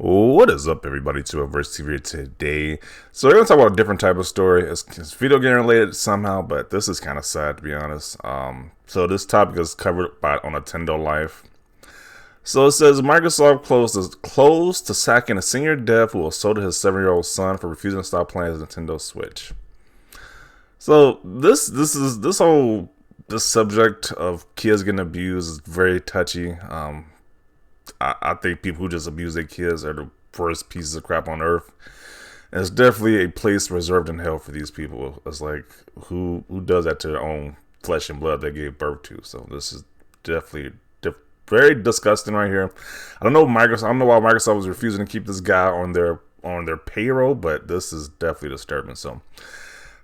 What is up, everybody? To Verse TV today. So we're gonna talk about a different type of story. It's video game related somehow, but this is kind of sad to be honest. So this topic is covered by on Nintendo Life. So it says Microsoft closed to sacking a senior dev who assaulted his 7-year-old son for refusing to stop playing his Nintendo Switch. So this subject of kids getting abused is very touchy. I think people who just abuse their kids are the worst pieces of crap on earth. And it's definitely a place reserved in hell for these people. It's like, who does that to their own flesh and blood they gave birth to? So this is definitely very disgusting right here. I don't know why Microsoft was refusing to keep this guy on their payroll, but this is definitely disturbing. So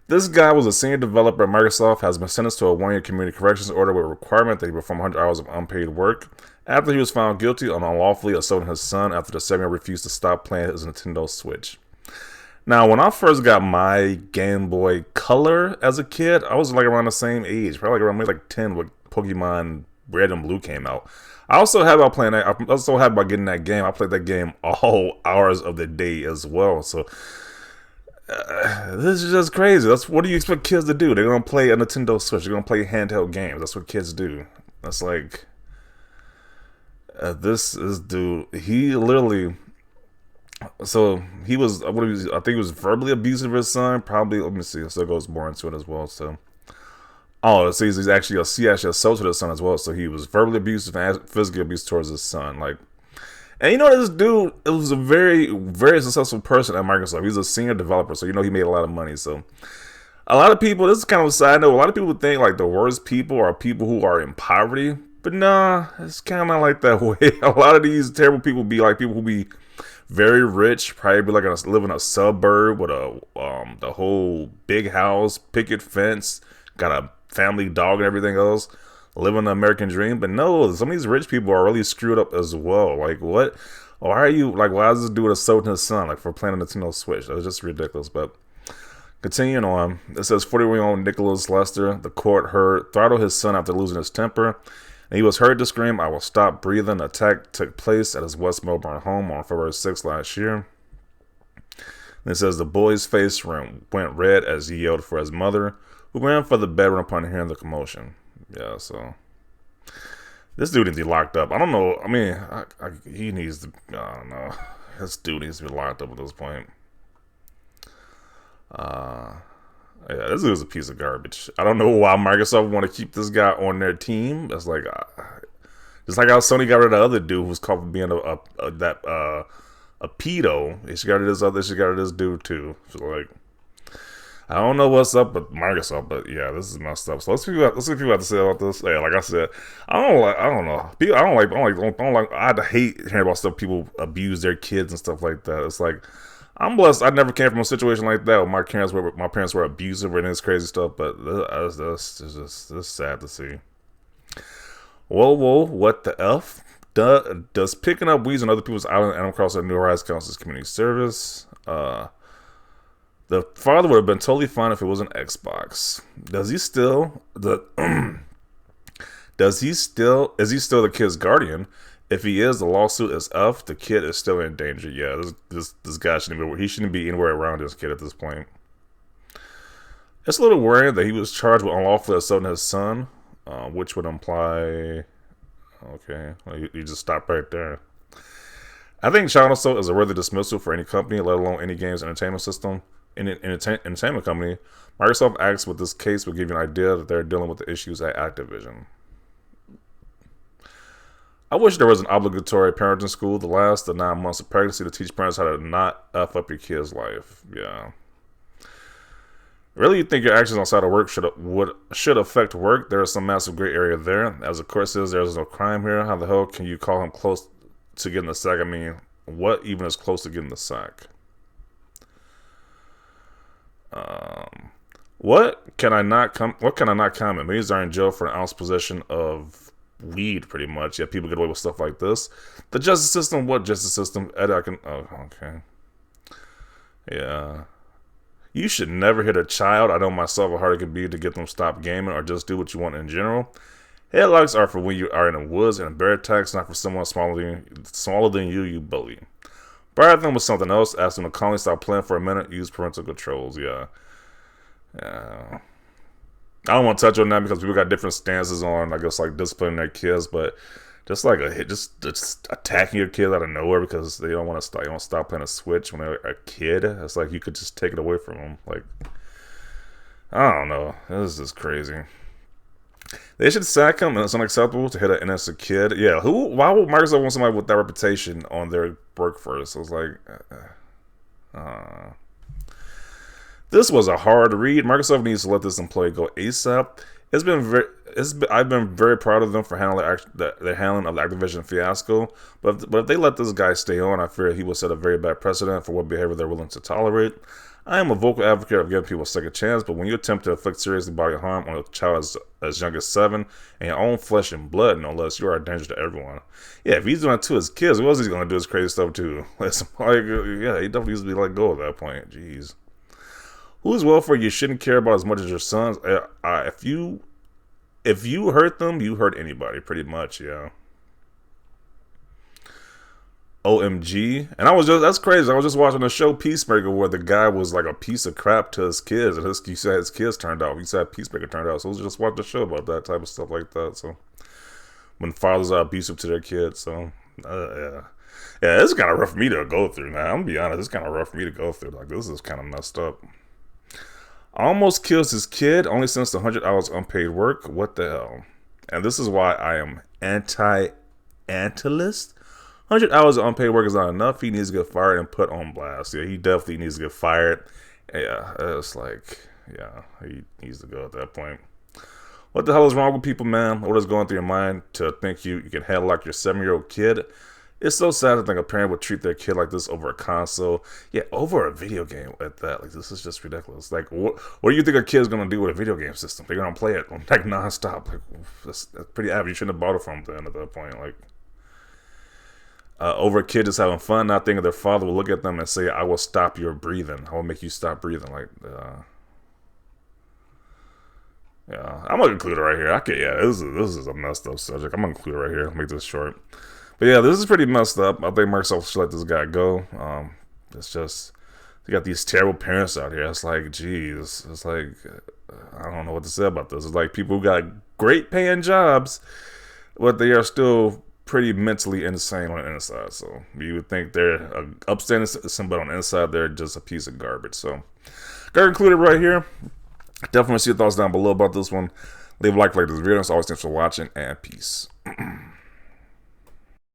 this guy was a senior developer at Microsoft, has been sentenced to a 1-year community corrections order with a requirement that he perform 100 hours of unpaid work after he was found guilty on unlawfully assaulting his son after the 7-year-old refused to stop playing his Nintendo Switch. Now, when I first got my Game Boy Color as a kid, I was like around the same age, probably around maybe like 10 when Pokemon Red and Blue came out. I also had about playing that. I also had about getting that game. I played that game all hours of the day as well. So this is just crazy. What do you expect kids to do? They're gonna play a Nintendo Switch. They're gonna play handheld games. That's what kids do. That's like this dude. He literally. So he was. I think he was verbally abusive of his son. Probably. Let me see. So it goes more into it as well. So. Oh, it says he actually assaulted his son as well. So he was verbally abusive and physically abusive towards his son. Like. And you know, this dude, it was a very, very successful person at Microsoft. He's a senior developer, so you know he made a lot of money. So a lot of people, this is kind of a side note, a lot of people think like the worst people are people who are in poverty. But nah, it's kind of like that way. A lot of these terrible people be like people who be very rich, probably be like live in a suburb with the whole big house, picket fence, got a family dog and everything else. Living the American dream, but no, some of these rich people are really screwed up as well. Like, what? Why is this dude assaulting his son, like, for playing a Nintendo Switch? That was just ridiculous. But continuing on, it says 41-year-old Nicholas Lester, the court throttled his son after losing his temper, and he was heard to scream, "I will stop breathing." The attack took place at his West Melbourne home on February 6th last year. And it says the boy's face went red as he yelled for his mother, who ran for the bedroom upon hearing the commotion. Yeah, so this dude needs to be locked up. I don't know. I mean, he needs to. I don't know. This dude needs to be locked up at this point. Yeah, this dude's a piece of garbage. I don't know why Microsoft want to keep this guy on their team. That's like, just like how Sony got rid of the other dude who was called for being a pedo. They got rid of this dude too. So like. I don't know what's up with Microsoft, but yeah, this is messed up. So let's see what people have to say about this. Yeah, like I said, I don't know. I hate hearing about stuff people abuse their kids and stuff like that. It's like, I'm blessed. I never came from a situation like that where my parents were abusive and this crazy stuff. But this is just sad to see. Whoa, what the f? Does picking up weeds on other people's island Animal Crossing New Horizons count as community service? The father would have been totally fine if it was an Xbox. Is he still the kid's guardian? If he is, the lawsuit is up. The kid is still in danger. Yeah, this guy shouldn't be anywhere around this kid at this point. It's a little worrying that he was charged with unlawfully assaulting his son, which would imply, okay, well, you just stop right there. I think child assault is a worthy dismissal for any company, let alone any games entertainment system. In an entertainment company, Microsoft acts with this case will give you an idea that they're dealing with the issues at Activision. I wish there was an obligatory parenting school to last the 9 months of pregnancy to teach parents how to not F up your kid's life. Yeah. Really, you think your actions outside of work should affect work? There is some massive gray area there. As the court says, there's no crime here. How the hell can you call him close to getting the sack? I mean, what even is close to getting the sack? What can I not comment? Millions are in jail for an ounce possession of weed, pretty much. Yeah, people get away with stuff like this. The justice system, what justice system? Okay. Yeah. You should never hit a child. I know myself how hard it could be to get them to stop gaming or just do what you want in general. Headlocks are for when you are in the woods and bear attacks, not for someone smaller than you bully. But I think it was something else. Asked him to calmly stop playing for a minute. Use parental controls. Yeah. Yeah. I don't want to touch on that because people got different stances on, I guess, like disciplining their kids, but just like a hit, just attacking your kids out of nowhere because they don't want to stop. You don't stop playing a Switch when they're a kid. It's like you could just take it away from them. Like, I don't know. This is just crazy. They should sack him, and it's unacceptable to hit an innocent kid. Yeah, who? Why would Microsoft want somebody with that reputation on their workforce? I was like, this was a hard read. Microsoft needs to let this employee go ASAP. I've been very proud of them for handling the handling of the Activision fiasco. But if they let this guy stay on, I fear he will set a very bad precedent for what behavior they're willing to tolerate. I am a vocal advocate of giving people a second chance, but when you attempt to inflict serious bodily harm on a child as young as 7 and your own flesh and blood, no less, you are a danger to everyone. Yeah, if he's doing it to his kids, what else is he going to do this crazy stuff too? It's like, yeah, he definitely needs to be let go at that point. Jeez. Whose welfare you shouldn't care about as much as your sons? If you hurt them, you hurt anybody, pretty much, yeah. OMG. And that's crazy. I was just watching a show, Peacemaker, where the guy was like a piece of crap to his kids, and he said his kids turned out. He said Peacemaker turned out. So let's just watch the show about that type of stuff like that. So when fathers are abusive to their kids, so yeah. Yeah, it's kind of rough for me to go through now. I'm gonna be honest, it's kind of rough for me to go through. Like, this is kind of messed up. Almost kills his kid, only sends the 100 hours unpaid work. What the hell? And this is why I am anti-antilist. 100 hours of unpaid work is not enough. He needs to get fired and put on blast. Yeah, he definitely needs to get fired. Yeah, it's like, yeah, he needs to go at that point. What the hell is wrong with people, man? What is going through your mind to think you can headlock your 7-year-old kid? It's so sad to think a parent would treat their kid like this over a console. Yeah, over a video game at that. Like, this is just ridiculous. Like, what do you think a kid's going to do with a video game system? They're going to play it, like, nonstop. Like, that's pretty average. You shouldn't have bought it from them at that point. Like, over a kid just having fun, not thinking their father will look at them and say, I will stop your breathing. I will make you stop breathing. Like, yeah, I'm going to conclude it right here. Okay, yeah, this is a messed up subject. I'm going to conclude it right here. Make this short. But yeah, this is pretty messed up. I think Microsoft should let this guy go. It's just, you got these terrible parents out here. It's like, geez, it's like, I don't know what to say about this. It's like people who got great paying jobs, but they are still pretty mentally insane on the inside. So you would think they're an upstanding citizen, but on the inside, they're just a piece of garbage. So, gotta conclude it right here. Definitely see your thoughts down below about this one. Leave a like this video. As always, thanks for watching, and peace.